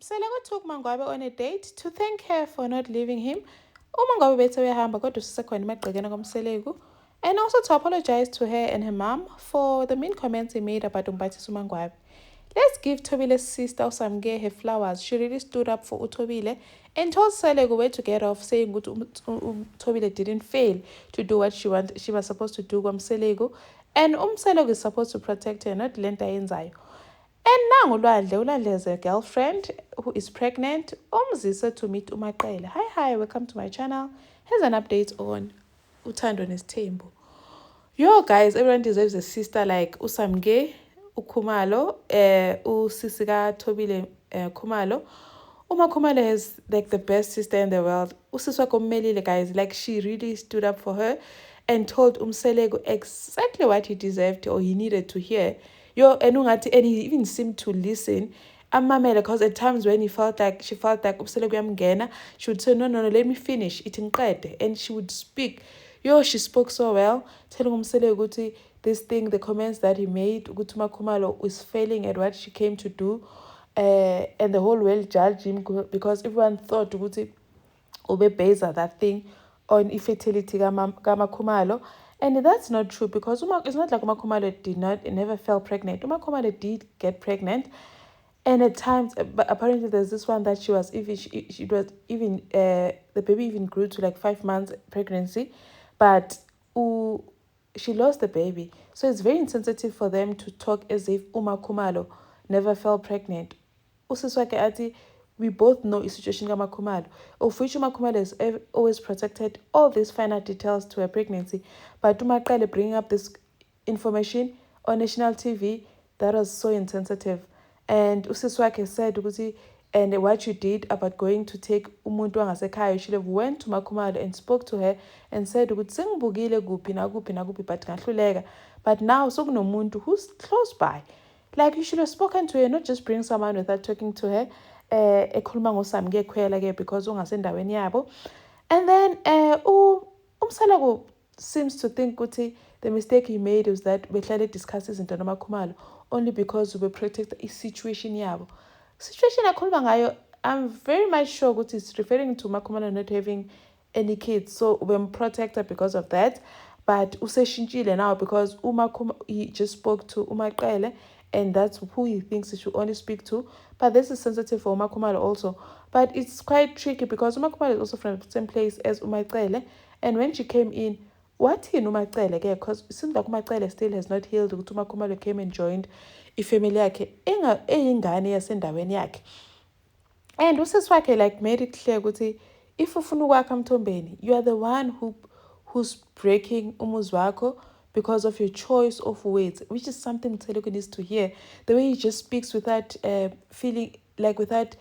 Mseleko took Mangwabe on a date to thank her for not leaving him. UMangwabe bethe uyahamba kodwa usesekhona emagcekeni kaMseleko, and also to apologize to her and her mom for the mean comments he made about Umphathisi uMangwabe. Let's give Thobile's sister Usamge her flowers. She really stood up for Uthobile and told Seleko where to get off, saying Thobile didn't fail to do what she was supposed to do kwaMseleko, and Seleko is supposed to protect her, not lenta yenzayo. And now Ulwandle has a girlfriend who is pregnant. Umzisa to meet Umaqele. Hi, welcome to my channel. Here's an update on Uthando Nesthembu. Yo guys, everyone deserves a sister like Usamge, Ukhumalo, Usisika Thobile Khumalo. Uma Khumalo is like the best sister in the world. Usiswa Komelile guys, like she really stood up for her and told Umseleko exactly what he deserved or he needed to hear. And he even seemed to listen. Amamela, because at times when she felt like Umseleko yamngena, she would say, no, let me finish. And she would speak. She spoke so well, telling Umseleko this thing, the comments that he made, Uma Khumalo was failing at what she came to do. And the whole world judged him because everyone thought Ube Beza that thing on infertility Gama Khumalo. And that's not true because it's not like Uma Khumalo never fell pregnant. Uma Khumalo did get pregnant. And at times, but apparently there's this one that the baby even grew to like 5 months pregnancy, but she lost the baby. So it's very insensitive for them to talk as if Uma Khumalo never fell pregnant. Usiswake ati, we both know the situation of Khumalo, of which Uma Khumalo has always protected all these finer details to her pregnancy. But Umaqele bringing up this information on national TV, that was so insensitive. And Usiswake said, and what you did about going to take umuntu wangasekhaya, you should have went to Khumalo and spoke to her and said, sengibukile kuphi nakuphi but ngahluleka. But now sokunomuntu who's close by. Like you should have spoken to her, not just bring someone without talking to her. Ekhuluma ngoSamge ekhwela ke because ungasendaweni yabo. And then Umseleko seems to think ukuthi the mistake he made was that behlale discuss izinto noma Khumalo only because we protect the situation yabo. Situation akhuluma ngayo, I'm very much sure ukuthi it's referring to Khumalo not having any kids, so we're protected because of that. But useshintshile now because he just spoke to Umaqele, and that's who he thinks he should only speak to. But this is sensitive for Uma Khumalo also. But it's quite tricky because Uma Khumalo is also from the same place as Umaqele. And when she came in, what in Umaqele? Because it seems like Umaqele still has not healed. Uma Khumalo came and joined ifamily yakhe eyingane yasendaweni yakhe. And usiswakhe like made it clear ukuthi if ufuna ukwakha Mthombeni, you are the one who's breaking umuzi wakho because of your choice of words, which is something Mseleko needs to hear. The way he just speaks without feeling like without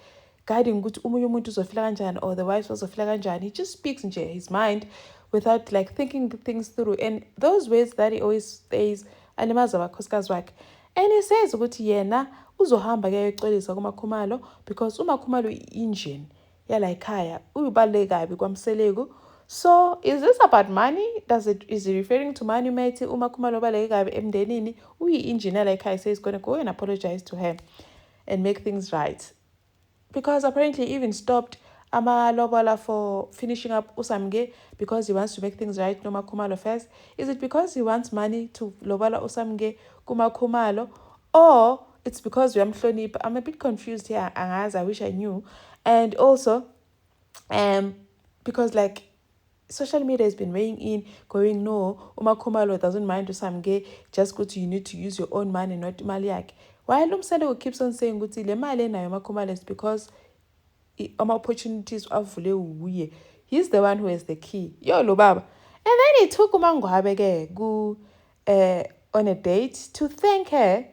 guiding ukuthi umunye umuntu uzofila kanjani or the wife uzofila kanjani. He just speaks in his mind without like thinking things through. And those words that he always says alimaza abakhosikazi wakhe. And he says ukuthi yena uzohamba ke ecelisa kuMakhumalo because uMakhumalo i-engine yala ekhaya uyibaluleke kabi kwaMseleko. So is this about money? Is it referring to money? Mate uMakhumalo baluleke kabi emndenini uyi-engine yala ekhaya, says going to go and apologize to her and make things right. Because apparently he even stopped Amalobola for finishing up Usamge because he wants to make things right no Khumalo first. Is it because he wants money to Lobola Usamge Khumalo, or it's because we are Mhlonipha? I'm a bit confused here, as I wish I knew. And also, because like social media has been weighing in, going, no, Khumalo doesn't mind Usamge, just go to, you need to use your own money, not Maliak. While Umseleko keeps on saying ukuthi le mali nayo Khumalo is because opportunities avule uye. He's the one who has the key. Yo lo baba. And then he took uMangwabe on a date to thank her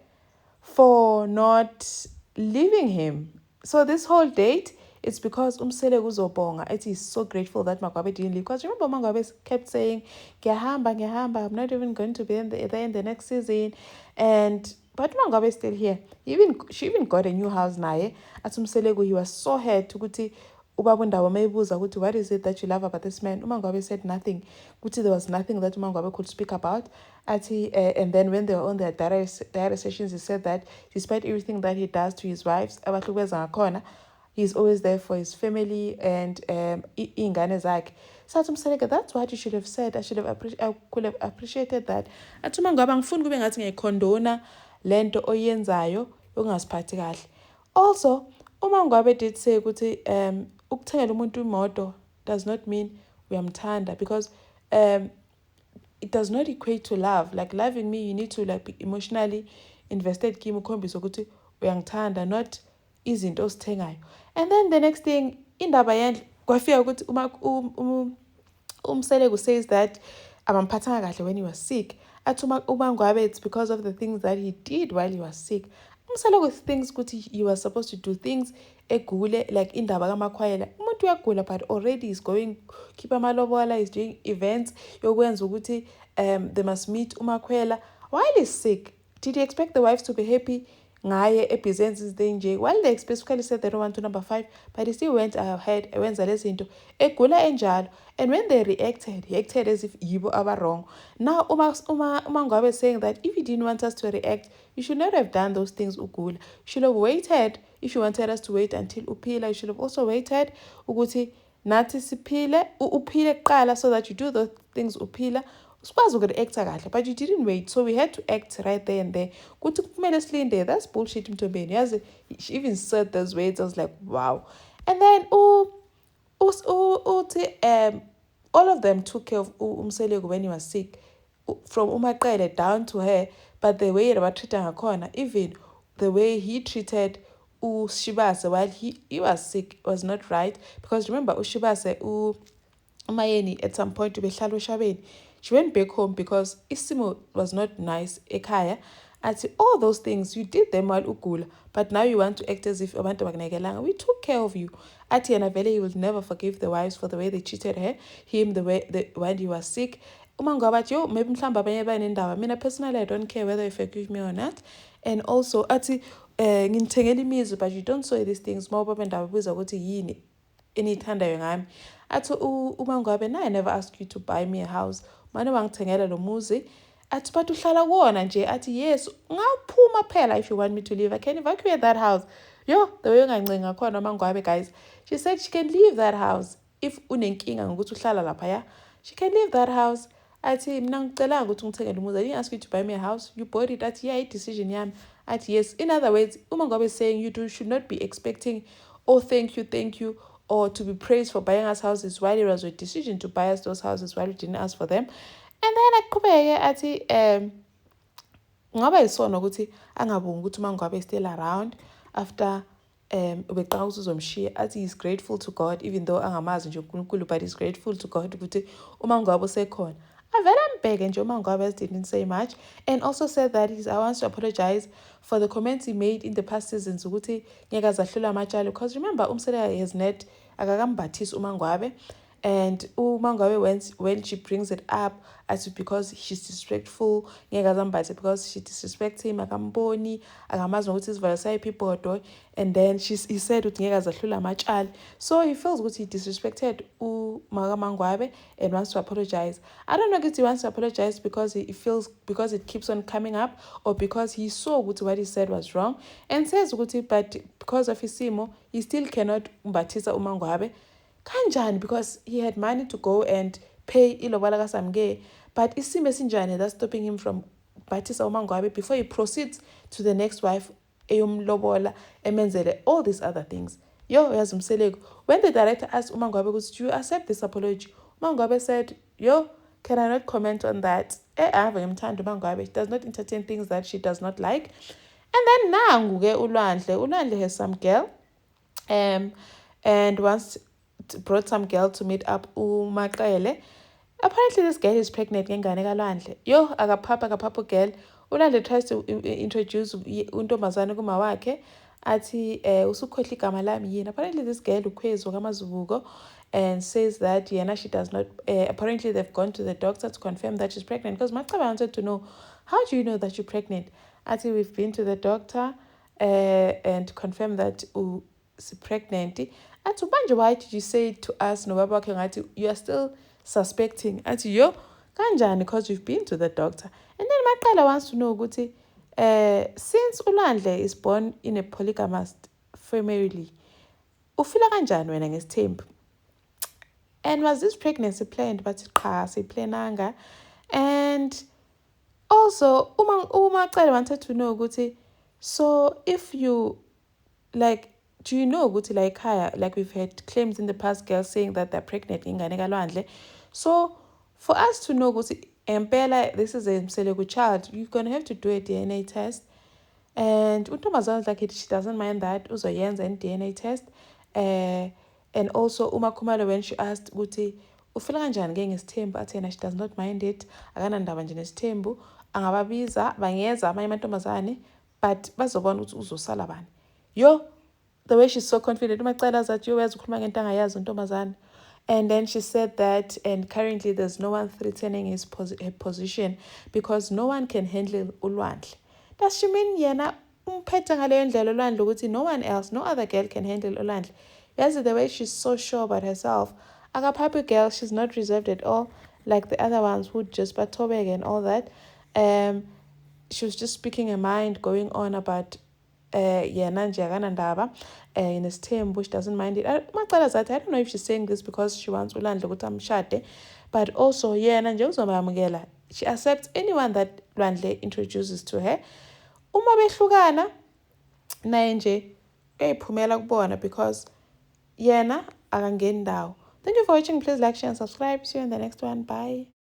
for not leaving him. So this whole date, it's because Umseleko uzobonga. It is so grateful that Mangwabe didn't leave. Because remember Mangwabe kept saying, ngiyahamba, I'm not even going to be there in the next season. But Mangwabe is still here. She even got a new house naye. At Umseleko, he was so hurt ukuthi ubaba uNdawo mayibuza ukuthi what is it that you love about this man? uMangwabe said nothing. Ukuthi there was nothing that uMangwabe could speak about. And then when they were on their diary sessions, he said that despite everything that he does to his wives, abahlukumeza ngakhona, he's always there for his family and iy'ngane zakhe. Sathi Mseleka, that's what you should have said. I could have appreciated that. Athi uma ngabe angifuni kube ngathi ngiyayikhondona lento oyenzayo yokungasiphathi kahle. Also, uma ngabe did say ukuthi ukuthengela umuntu imoto does not mean uyamthanda, because it does not equate to love. Like loving me, you need to like be emotionally invested kimi ukhombisa ukuthi uyangithanda, not izinto ozithengayo. And then the next thing, indaba yendle kwafika ukuthi Umseleko says that abamphathanga kahle when he was sick. Athi uma ngabe it's because of the things that he did while he was sick. Umseleko thinks ukuthi he was supposed to do things egule, like indaba kaMakhwayela. Umuntu uyagula but already is going keep amalobola, is doing events yokwenza ukuthi they must meet uMakhwela while he's sick. Did he expect the wives to be happy ngaye ebhizensi nje? While they specifically said they don't want to number 5, but he still went ahead wenza lezi zinto egula enjalo. And when they reacted, he acted as if yibo aba wrong. Now uma ngabe is saying that if you didn't want us to react, you should not have done those things ugula. You should have waited. If you wanted us to wait until uphila, you should have also waited ukuthi nathi siphile uphile kuqala, so that you do those things uphila sikwazi uku-reacta kahle. But you didn't wait, so we had to act right there and there. Kuthi kumele silinde, that's bullshit Mthombeni. Yazi, she even said those words. I was like, wow. And then all of them took care of Umseleko when he was sick, from uMaqele down to her. But the way they were treating her corner, even the way he treated uShibase while he was sick was not right. Because remember, uShibase uMayeni at some point ubehlala uShabeni, she went back home because isimo was not nice ekhaya. Athi all those things you did them while ugula, but now you want to act as if abantu bakunekelanga. We took care of you. Athi yena vele he will never forgive the wives for the way they cheated him when he was sick. Uma ngabe athi yo maybe mhlawumbe abanye banendaba. Mina personally I don't care whether you forgive me or not. And also athi nginithengela imizi, but you don't say these things. Mawubaba ndaba buza ukuthi yini enithandayo ngami. Athi uma ngabe I never asked you to buy me a house. Manje wangithengela lo muzi. Athi but uhlala kuwona nje. Athi yes, ngaphuma phela if you want me to leave. I can evacuate that house. Yo, the way ungancenga khona uma ngabe guys. She said she can leave that house if unenkinga ngokuthi uhlala lapha ya. She can leave that house. Athi mina ngicela ukuthi ngithengele umuzi. I didn't ask you to buy me a house. You bought it. Athi yeah, decision yami. Athi yes. In other words, uma ngabe saying you should not be expecting thank you, or to be praised for buying us houses while it was a decision to buy us those houses while we didn't ask for them. And then aqhubeke athi ngaba yisona ukuthi angabongi ukuthi uma ngabe still around after ubeqala ukuthi uzomshiya. Athi he's grateful to God, even though angamazi nje uNkulunkulu, but he's grateful to God ukuthi uma ngabe usekhona. Avele ambheke nje uma ngabe didn't say much, and also said that I wants to apologize for the comments he made in the past seasons ukuthi ngeke azahlula amatshalo, because remember Umseleka has net akakambathisi uMangwabe. And Mangwabe, when she brings it up, as because she's disrespectful, because she disrespects him, akamboni, akamazi nokuthi isivalasai people do, and then he said so he feels that he disrespected Mangwabe and wants to apologize. I don't know if he wants to apologize because he feels because it keeps on coming up, or because he saw what he said was wrong, and says but because of his simo, he still cannot mbathisa uMangwabe. Kanjani, because he had money to go and pay ilobala kaSamke, but isimo esinjani that's stopping him from bhathisa uMangwabe before he proceeds to the next wife eyomlobola emenzele all these other things. Yo, yazi Mseleko, when the director asked uMangwabe, do you accept this apology? uMangwabe said, yo, can I not comment on that? I have umthando uMangwabe. She does not entertain things that she does not like. And then nangu-ke uLwandle has some girl and once brought some girl to meet up uMaqele. Apparently this girl is pregnant ngengane kaLwandle. Yo, akapapa girl. uLwandle tries to introduce untombazane kuma wakhe athi usukhohla igama lami yini. Apparently this girl ukhwezwa kaMazibuko and says that yena she does not apparently they've gone to the doctor to confirm that she's pregnant, because Maqele wanted to know, how do you know that you're pregnant? Athi we've been to the doctor and confirmed that she's pregnant. Athi manje, why did you say it to us nobaba wakhe ngathi you are still suspecting? Athi yo, kanjani, because you've been to the doctor. And then Maqele wants to know ukuthi since uLwandle is born in a polygamous family, ufila kanjani wena ngesithembu? And was this pregnancy planned? But cha, siyiplananga. And also, Umacele wanted to know, ukuthi, so if you, like, do you know, ukuthi, like, higher, like we've had claims in the past, girls saying that they're pregnant, ingane kalwandle. So for us to know, ukuthi, impela, this is a mseleku child, you're going to have to do a DNA test. And untombazana like she doesn't mind that, uzoyenza a DNA test. And also uMakhumalo, when she asked ukuthi ufila kanjani ke ngesithembu, athena she does not mind it, akanandaba nje nesithembu, angababiza bangeza amanye amantombazane, but bazobona ukuthi uzosala bani. Yo, the way she's so confident, umacela azathi yo uyazi ukukhuluma ngento angayazi untombazane. And then she said that, and currently there's no one threatening her position because no one can handle ulwandle. Does she mean yena umphethe ngaleyo ndlela ulwandle ukuthi no one else, no other girl can handle ulwandle? Yes, the way she's so sure about herself. Akaphaphi girl, she's not reserved at all, like the other ones who just batobeg and all that. She was just speaking her mind, going on about yena nje akanandaba nesithembu, she doesn't mind it. Macala zathi, I don't know if she's saying this because she wants uLandle ukuthi amshade, but also yena nje uzomamukela. She accepts anyone that Lwandle introduces to her. Uma behlukana naye nje uyayiphumela kubona because yena akangeni ndawo. Thank you for watching. Please like, share and subscribe. See you in the next one. Bye.